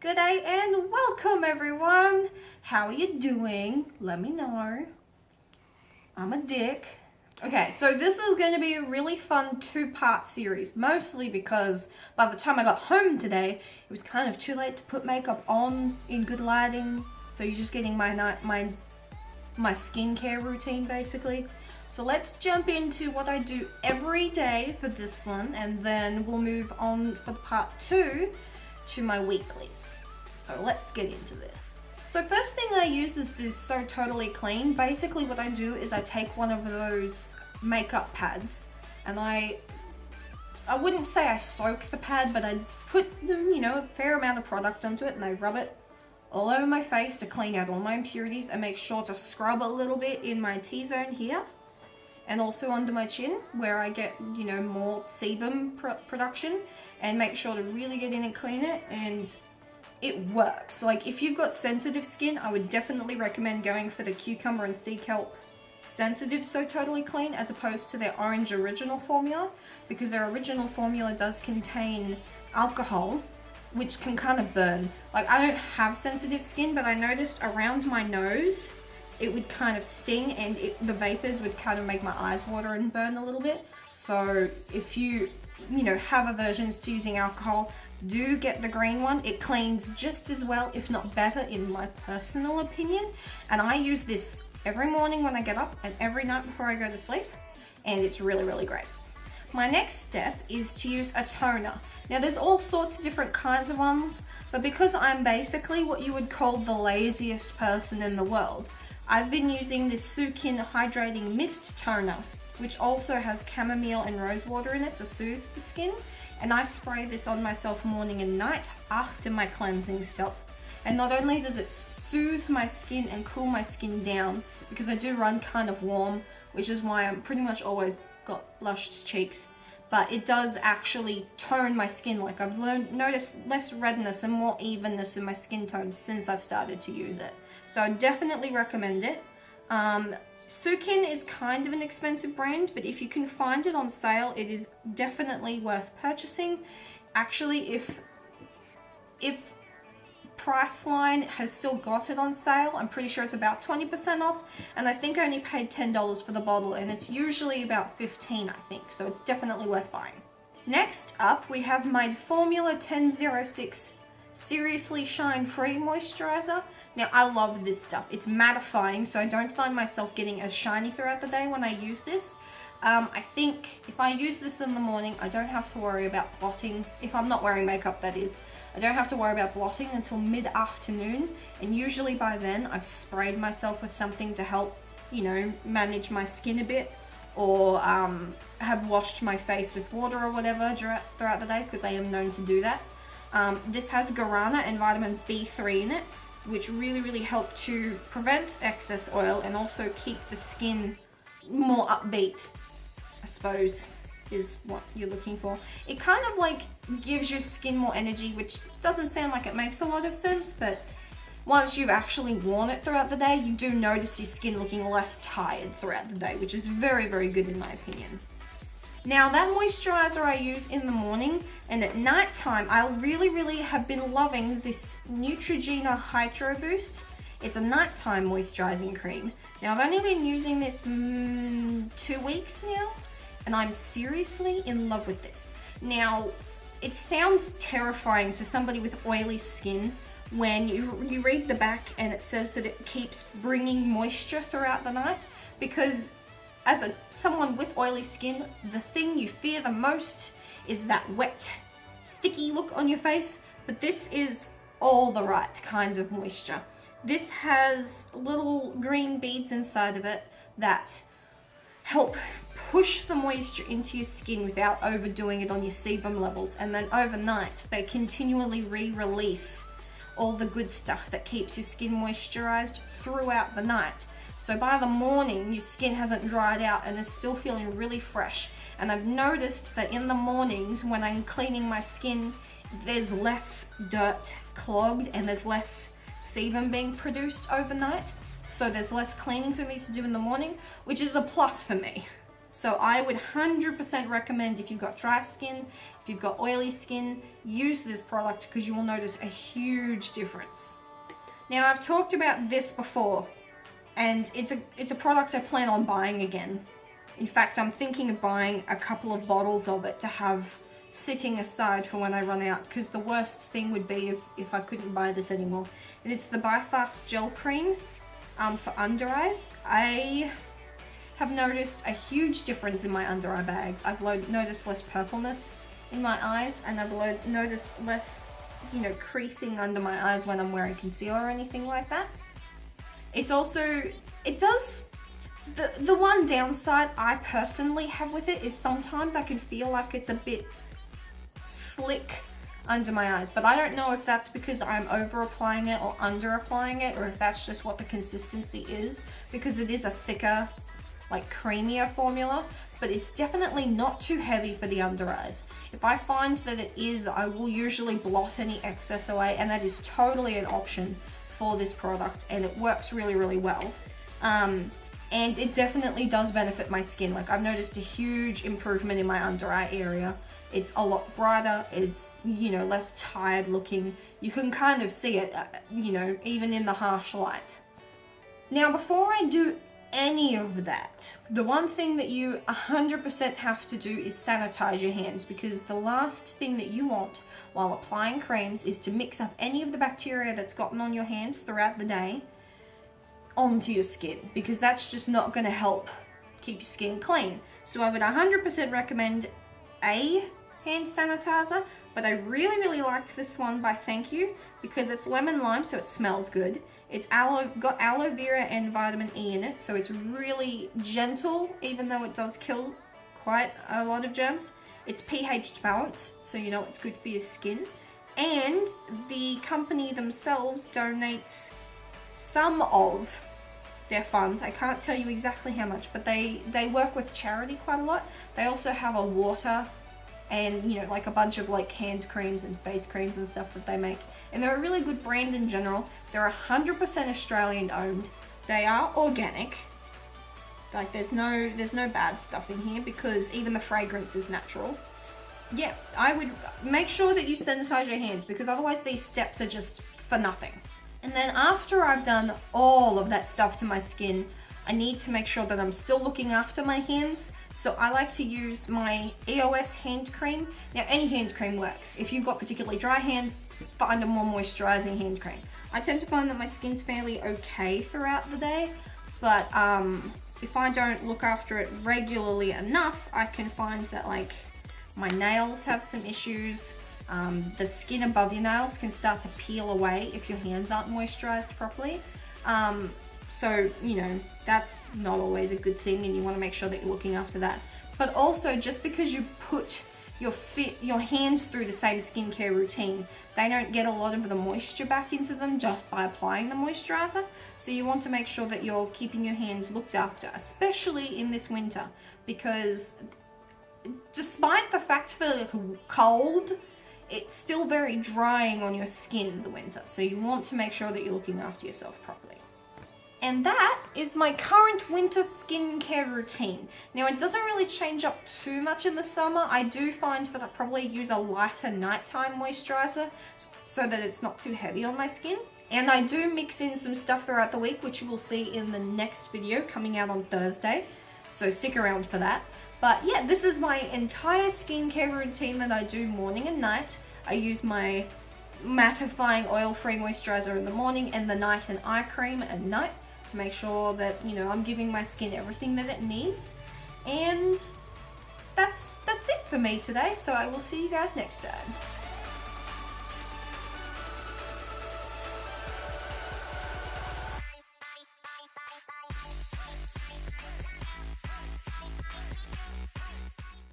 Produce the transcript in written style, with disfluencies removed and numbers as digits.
Good day and welcome everyone. How are you doing? Let me know. I'm a dick. Okay, so this is going to be a really fun two-part series, mostly because by the time I got home today, it was kind of too late to put makeup on in good lighting. So you're just getting my skincare routine basically. So let's jump into what I do every day for this one, and then we'll move on for part 2 to my weeklies. So let's get into this. So first thing I use is this So Totally Clean. Basically what I do is I take one of those makeup pads and I wouldn't say I soak the pad, but I put, a fair amount of product onto it and I rub it all over my face to clean out all my impurities and make sure to scrub a little bit in my T-zone here and also under my chin where I get, more sebum production, and make sure to really get in and clean it, and it works. Like if you've got sensitive skin, I would definitely recommend going for the cucumber and sea kelp sensitive So Totally Clean as opposed to their orange original formula, because their original formula does contain alcohol, which can kind of burn. Like I don't have sensitive skin, but I noticed around my nose it would kind of sting, and the vapors would kind of make my eyes water and burn a little bit. So if you have aversions to using alcohol, do get the green one. It cleans just as well, if not better, in my personal opinion. And I use this every morning when I get up and every night before I go to sleep, and it's really, really great. My next step is to use a toner. Now there's all sorts of different kinds of ones, but because I'm basically what you would call the laziest person in the world, I've been using this Sukin Hydrating Mist Toner, which also has chamomile and rose water in it to soothe the skin. And I spray this on myself morning and night after my cleansing stuff. And not only does it soothe my skin and cool my skin down, because I do run kind of warm, which is why I'm pretty much always got blushed cheeks, but it does actually tone my skin. Like I've noticed less redness and more evenness in my skin tone since I've started to use it. So I definitely recommend it. Sukin is kind of an expensive brand, but if you can find it on sale, it is definitely worth purchasing. Actually, if Priceline has still got it on sale, I'm pretty sure it's about 20% off, and I think I only paid $10 for the bottle, and it's usually about $15, I think, so it's definitely worth buying. Next up, we have my Formula 1006 Seriously Shine Free Moisturizer. Now I love this stuff. It's mattifying, so I don't find myself getting as shiny throughout the day when I use this. I think if I use this in the morning, I don't have to worry about blotting. If I'm not wearing makeup, that is. I don't have to worry about blotting until mid-afternoon, and usually by then I've sprayed myself with something to help, manage my skin a bit, or have washed my face with water or whatever throughout the day, because I am known to do that. This has guarana and vitamin B3 in it, which really, really help to prevent excess oil and also keep the skin more upbeat, I suppose, is what you're looking for. It kind of like gives your skin more energy, which doesn't sound like it makes a lot of sense, but once you've actually worn it throughout the day, you do notice your skin looking less tired throughout the day, which is very, very good in my opinion. Now that moisturizer I use in the morning, and at night time I really, really have been loving this Neutrogena Hydro Boost. It's a nighttime moisturizing cream. Now I've only been using this 2 weeks now, and I'm seriously in love with this. Now it sounds terrifying to somebody with oily skin when you read the back and it says that it keeps bringing moisture throughout the night, because as someone with oily skin, the thing you fear the most is that wet, sticky look on your face, but this is all the right kind of moisture. This has little green beads inside of it that help push the moisture into your skin without overdoing it on your sebum levels, and then overnight they continually re-release all the good stuff that keeps your skin moisturized throughout the night. So by the morning, your skin hasn't dried out and is still feeling really fresh. And I've noticed that in the mornings when I'm cleaning my skin, there's less dirt clogged and there's less sebum being produced overnight. So there's less cleaning for me to do in the morning, which is a plus for me. So I would 100% recommend, if you've got dry skin, if you've got oily skin, use this product because you will notice a huge difference. Now, I've talked about this before, and it's a product I plan on buying again. In fact, I'm thinking of buying a couple of bottles of it to have sitting aside for when I run out, because the worst thing would be if I couldn't buy this anymore. And it's the Byfast Gel Cream for under eyes. I have noticed a huge difference in my under eye bags. I've noticed less purpleness in my eyes, and I've noticed less, you know, creasing under my eyes when I'm wearing concealer or anything like that. It's also, it does, the one downside I personally have with it is sometimes I can feel like it's a bit slick under my eyes, but I don't know if that's because I'm over applying it or under applying it, or if that's just what the consistency is, because it is a thicker, like creamier formula, but it's definitely not too heavy for the under eyes. If I find that it is, I will usually blot any excess away, and that is totally an option for this product, and it works really, really well. And it definitely does benefit my skin. Like, I've noticed a huge improvement in my under eye area. It's a lot brighter, it's, you know, less tired looking. You can kind of see it, you know, even in the harsh light. Now, before I do any of that, the one thing that you 100% have to do is sanitize your hands, because the last thing that you want while applying creams is to mix up any of the bacteria that's gotten on your hands throughout the day onto your skin, because that's just not going to help keep your skin clean. So I would 100% recommend a hand sanitizer, but I really, really like this one by Thank You, because it's lemon lime, so it smells good. It's got aloe vera and vitamin E in it, so it's really gentle, even though it does kill quite a lot of germs. It's pH balanced, so you know it's good for your skin. And the company themselves donates some of their funds. I can't tell you exactly how much, but they work with charity quite a lot. They also have a water and, you know, like a bunch of like hand creams and face creams and stuff that they make. And they're a really good brand in general. They're 100% Australian owned. They are organic. Like, there's no bad stuff in here, because even the fragrance is natural. Yeah, I would make sure that you sanitize your hands, because otherwise these steps are just for nothing. And then after I've done all of that stuff to my skin, I need to make sure that I'm still looking after my hands. So I like to use my EOS hand cream. Now, any hand cream works. If you've got particularly dry hands, find a more moisturizing hand cream. I tend to find that my skin's fairly okay throughout the day, but if I don't look after it regularly enough, I can find that, like, my nails have some issues. The skin above your nails can start to peel away if your hands aren't moisturized properly. So, you know, that's not always a good thing, and you want to make sure that you're looking after that. But also, just because you put your hands through the same skincare routine, they don't get a lot of the moisture back into them just by applying the moisturizer. So you want to make sure that you're keeping your hands looked after, especially in this winter, because despite the fact that it's cold, it's still very drying on your skin in the winter. So you want to make sure that you're looking after yourself properly. And that is my current winter skincare routine. Now, it doesn't really change up too much in the summer. I do find that I probably use a lighter nighttime moisturizer so that it's not too heavy on my skin. And I do mix in some stuff throughout the week, which you will see in the next video coming out on Thursday. So stick around for that. But yeah, this is my entire skincare routine that I do morning and night. I use my mattifying oil-free moisturizer in the morning, and the night and eye cream at night, to make sure that, you know, I'm giving my skin everything that it needs. And that's it for me today, so I will see you guys next time.